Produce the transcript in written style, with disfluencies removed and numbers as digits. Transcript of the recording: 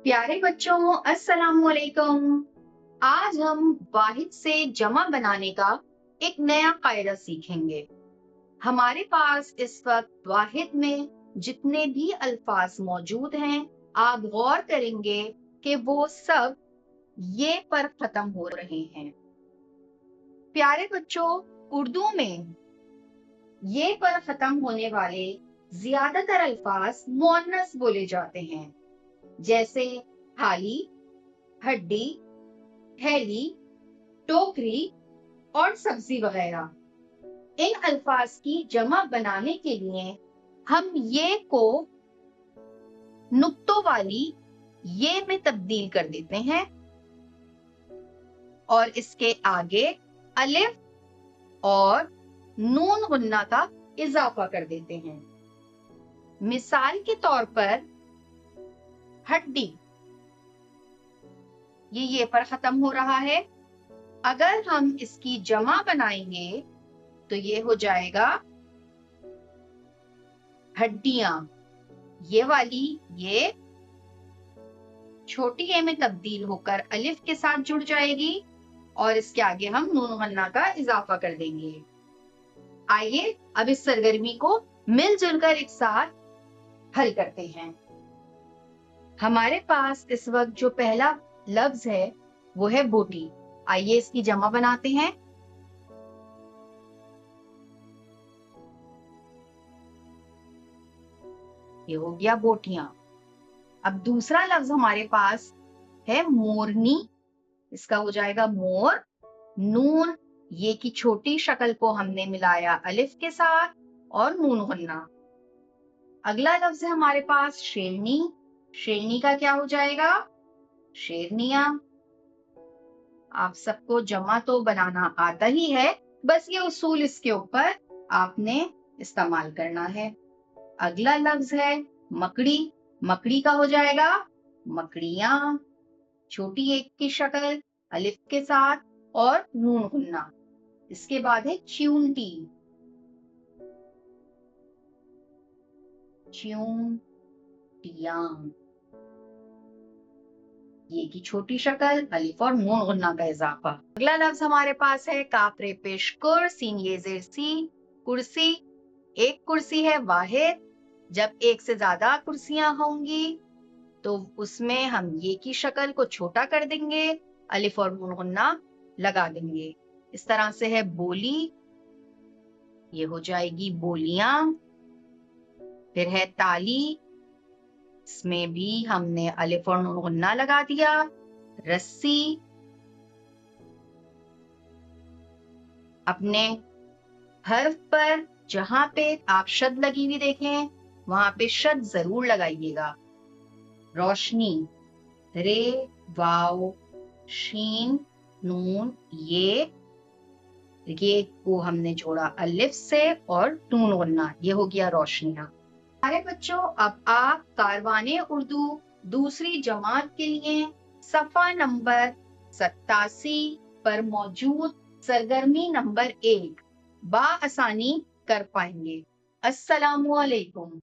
प्यारे बच्चों, अस्सलाम वालेकुम। आज हम वाहिद से जमा बनाने का एक नया कायदा सीखेंगे। हमारे पास इस वक्त वाहिद में जितने भी अल्फाज मौजूद हैं, आप गौर करेंगे कि वो सब ये पर खत्म हो रहे हैं। प्यारे बच्चों, उर्दू में ये पर खत्म होने वाले ज्यादातर अल्फाज मुअन्नस बोले जाते हैं, जैसे थाली, हड्डी, थैली, टोकरी और सब्जी वगैरह। इन अल्फाज की जमा बनाने के लिए हम ये को नुक्तों वाली ये में तब्दील कर देते हैं और इसके आगे अलिफ और नून गुन्ना का इजाफा कर देते हैं। मिसाल के तौर पर हड्डी, ये पर खत्म हो रहा है। अगर हम इसकी जमा बनाएंगे तो ये हो जाएगा हड्डियां। ये वाली ये छोटी ए में तब्दील होकर अलिफ के साथ जुड़ जाएगी और इसके आगे हम नून गन्ना का इजाफा कर देंगे। आइए अब इस सरगर्मी को मिलजुल कर एक साथ हल करते हैं। हमारे पास इस वक्त जो पहला लफ्ज है वो है बोटी। आइए इसकी जमा बनाते हैं। ये हो गया बोटियां। अब दूसरा लफ्ज हमारे पास है मोरनी। इसका हो जाएगा मोर। नून ये की छोटी शक्ल को हमने मिलाया अलिफ के साथ और नून गुन्ना। अगला लफ्ज है हमारे पास शेरनी। शेरनी का क्या हो जाएगा? शेरनिया। आप सबको जमा तो बनाना आता ही है, बस ये उसूल इसके ऊपर आपने इस्तेमाल करना है। अगला लफ्ज है मकड़ी। मकड़ी का हो जाएगा मकड़ियां। छोटी एक की शक्ल अलिफ के साथ और नून गुन्ना। इसके बाद है च्यूंटी। च्यूंटियां। ये की छोटी शक्ल अलिफ और नून गुन्ना का इजाफा। अगला लफ्ज हमारे पास है काफरे पेश कुर सीन ये जेर सी कुर्सी। एक कुर्सी है वाहिद। जब एक से ज्यादा कुर्सियां होंगी तो उसमें हम ये की शक्ल को छोटा कर देंगे, अलिफ और नून गुन्ना लगा देंगे। इस तरह से है बोली। ये हो जाएगी बोलियां। फिर है ताली। इसमें भी हमने अलिफ और नून गुन्ना लगा दिया। रस्सी। अपने हर्फ पर जहां पे आप शद लगी हुई देखें वहां पे शद जरूर लगाइएगा। रोशनी। रे वाव शीन नून ये को हमने जोड़ा अलिफ से और नून गुन्ना। ये हो गया रोशनियां। हमारे बच्चों, अब आप कारवाने उर्दू दूसरी जमात के लिए सफा नंबर 87 पर मौजूद सरगर्मी नंबर 1 बाआसानी कर पाएंगे। अस्सलामु अलैकुम।